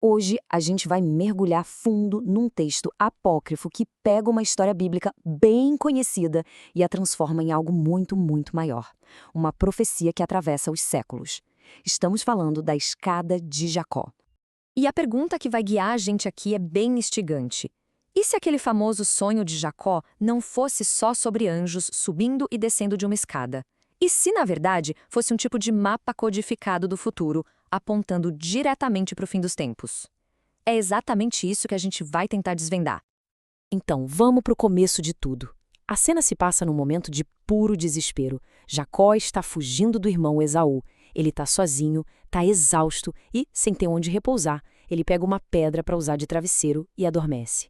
Hoje a gente vai mergulhar fundo num texto apócrifo que pega uma história bíblica bem conhecida e a transforma em algo muito, muito maior. Uma profecia que atravessa os séculos. Estamos falando da escada de Jacó. E a pergunta que vai guiar a gente aqui é bem instigante. E se aquele famoso sonho de Jacó não fosse só sobre anjos subindo e descendo de uma escada? E se, na verdade, fosse um tipo de mapa codificado do futuro, apontando diretamente para o fim dos tempos? É exatamente isso que a gente vai tentar desvendar. Então, vamos para o começo de tudo. A cena se passa num momento de puro desespero. Jacó está fugindo do irmão Esaú. Ele está sozinho, está exausto e, sem ter onde repousar, ele pega uma pedra para usar de travesseiro e adormece.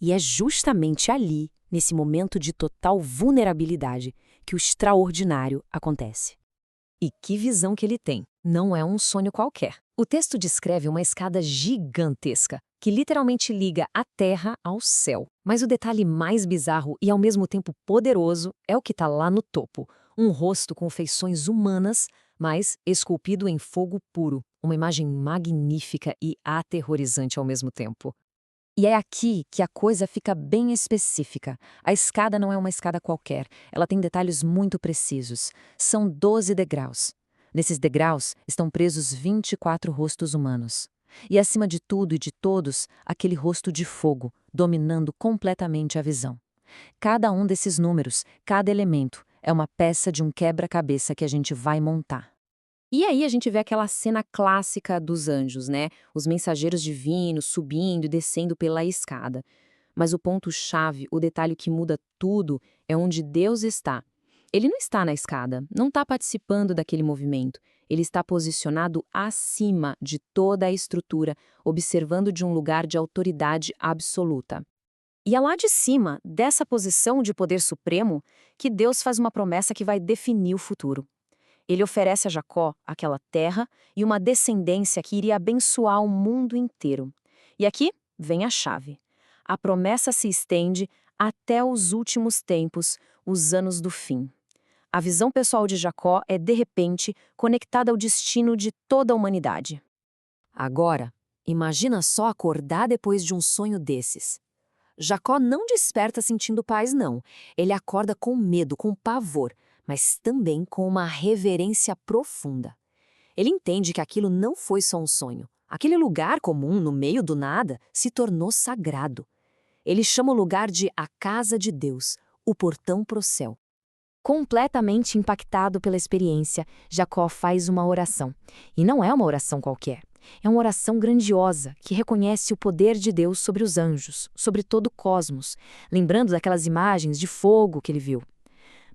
E é justamente ali, nesse momento de total vulnerabilidade, que o extraordinário acontece. E que visão que ele tem! Não é um sonho qualquer. O texto descreve uma escada gigantesca, que literalmente liga a terra ao céu. Mas o detalhe mais bizarro e ao mesmo tempo poderoso é o que está lá no topo. Um rosto com feições humanas, mas esculpido em fogo puro. Uma imagem magnífica e aterrorizante ao mesmo tempo. E é aqui que a coisa fica bem específica. A escada não é uma escada qualquer, ela tem detalhes muito precisos. São 12 degraus. Nesses degraus estão presos 24 rostos humanos. E acima de tudo e de todos, aquele rosto de fogo, dominando completamente a visão. Cada um desses números, cada elemento, é uma peça de um quebra-cabeça que a gente vai montar. E aí a gente vê aquela cena clássica dos anjos, né? Os mensageiros divinos subindo e descendo pela escada. Mas o ponto-chave, o detalhe que muda tudo, é onde Deus está. Ele não está na escada, não está participando daquele movimento. Ele está posicionado acima de toda a estrutura, observando de um lugar de autoridade absoluta. E é lá de cima, dessa posição de poder supremo, que Deus faz uma promessa que vai definir o futuro. Ele oferece a Jacó aquela terra e uma descendência que iria abençoar o mundo inteiro. E aqui vem a chave. A promessa se estende até os últimos tempos, os anos do fim. A visão pessoal de Jacó é, de repente, conectada ao destino de toda a humanidade. Agora, imagina só acordar depois de um sonho desses. Jacó não desperta sentindo paz, não. Ele acorda com medo, com pavor, mas também com uma reverência profunda. Ele entende que aquilo não foi só um sonho. Aquele lugar comum, no meio do nada, se tornou sagrado. Ele chama o lugar de a casa de Deus, o portão pro céu. Completamente impactado pela experiência, Jacó faz uma oração. E não é uma oração qualquer. É uma oração grandiosa que reconhece o poder de Deus sobre os anjos, sobre todo o cosmos, lembrando daquelas imagens de fogo que ele viu.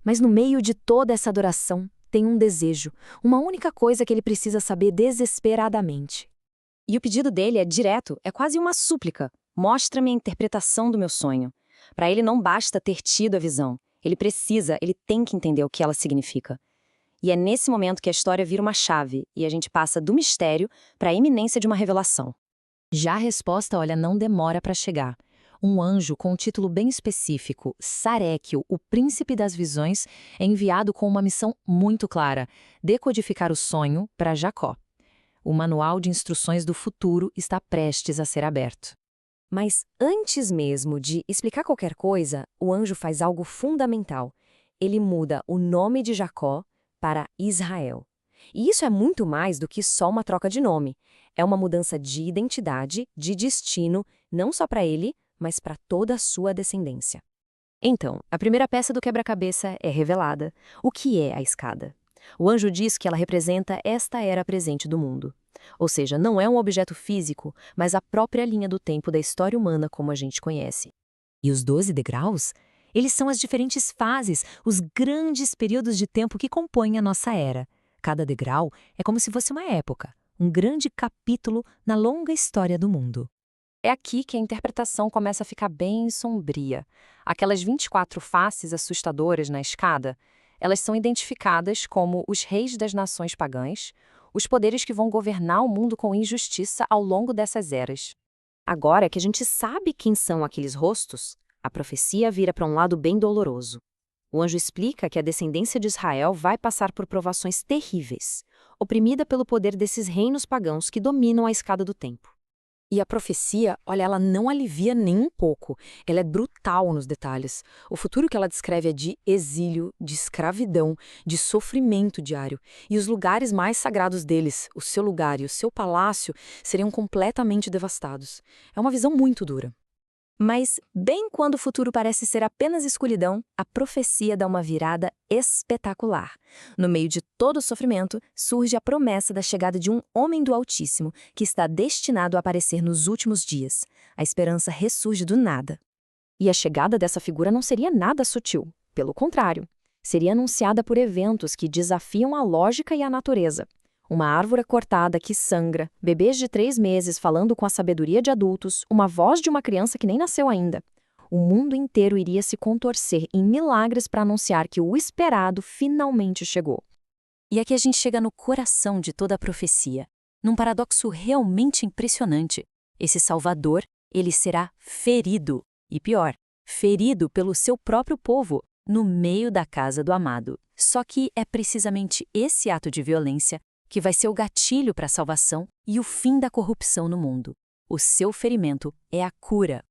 Mas no meio de toda essa adoração, tem um desejo, uma única coisa que ele precisa saber desesperadamente. E o pedido dele é direto, é quase uma súplica. Mostra-me a interpretação do meu sonho. Para ele não basta ter tido a visão. Ele tem que entender o que ela significa. E é nesse momento que a história vira uma chave e a gente passa do mistério para a iminência de uma revelação. Já a resposta, olha, não demora para chegar. Um anjo com um título bem específico, Saréquio, o príncipe das visões, é enviado com uma missão muito clara: decodificar o sonho para Jacó. O manual de instruções do futuro está prestes a ser aberto. Mas antes mesmo de explicar qualquer coisa, o anjo faz algo fundamental. Ele muda o nome de Jacó para Israel. E isso é muito mais do que só uma troca de nome. É uma mudança de identidade, de destino, não só para ele, mas para toda a sua descendência. Então, a primeira peça do quebra-cabeça é revelada. O que é a escada? O anjo diz que ela representa esta era presente do mundo. Ou seja, não é um objeto físico, mas a própria linha do tempo da história humana como a gente conhece. E os 12 degraus? Eles são as diferentes fases, os grandes períodos de tempo que compõem a nossa era. Cada degrau é como se fosse uma época, um grande capítulo na longa história do mundo. É aqui que a interpretação começa a ficar bem sombria. Aquelas 24 faces assustadoras na escada, elas são identificadas como os reis das nações pagãs, os poderes que vão governar o mundo com injustiça ao longo dessas eras. Agora que a gente sabe quem são aqueles rostos, a profecia vira para um lado bem doloroso. O anjo explica que a descendência de Israel vai passar por provações terríveis, oprimida pelo poder desses reinos pagãos que dominam a escada do tempo. E a profecia, olha, ela não alivia nem um pouco. Ela é brutal nos detalhes. O futuro que ela descreve é de exílio, de escravidão, de sofrimento diário. E os lugares mais sagrados deles, o seu lugar e o seu palácio, seriam completamente devastados. É uma visão muito dura. Mas, bem quando o futuro parece ser apenas escuridão, a profecia dá uma virada espetacular. No meio de todo o sofrimento, surge a promessa da chegada de um homem do Altíssimo, que está destinado a aparecer nos últimos dias. A esperança ressurge do nada. E a chegada dessa figura não seria nada sutil. Pelo contrário, seria anunciada por eventos que desafiam a lógica e a natureza. Uma árvore cortada que sangra, bebês de 3 meses falando com a sabedoria de adultos, uma voz de uma criança que nem nasceu ainda. O mundo inteiro iria se contorcer em milagres para anunciar que o esperado finalmente chegou. E aqui a gente chega no coração de toda a profecia, num paradoxo realmente impressionante. Esse Salvador, ele será ferido, e pior, ferido pelo seu próprio povo, no meio da casa do amado. Só que é precisamente esse ato de violência que vai ser o gatilho para a salvação e o fim da corrupção no mundo. O seu ferimento é a cura.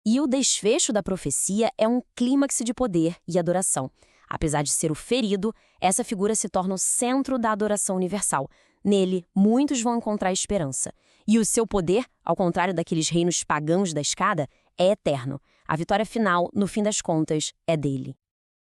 E o desfecho da profecia é um clímax de poder e adoração. Apesar de ser o ferido, essa figura se torna o centro da adoração universal. Nele, muitos vão encontrar esperança. E o seu poder, ao contrário daqueles reinos pagãos da escada, é eterno. A vitória final, no fim das contas, é dele.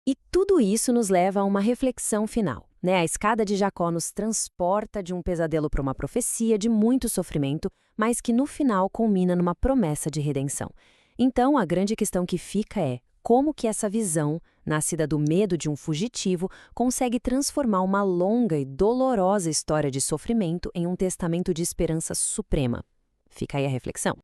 E tudo isso nos leva a uma reflexão final. A escada de Jacó nos transporta de um pesadelo para uma profecia de muito sofrimento, mas que no final culmina numa promessa de redenção. Então, a grande questão que fica é como que essa visão, nascida do medo de um fugitivo, consegue transformar uma longa e dolorosa história de sofrimento em um testamento de esperança suprema. Fica aí a reflexão.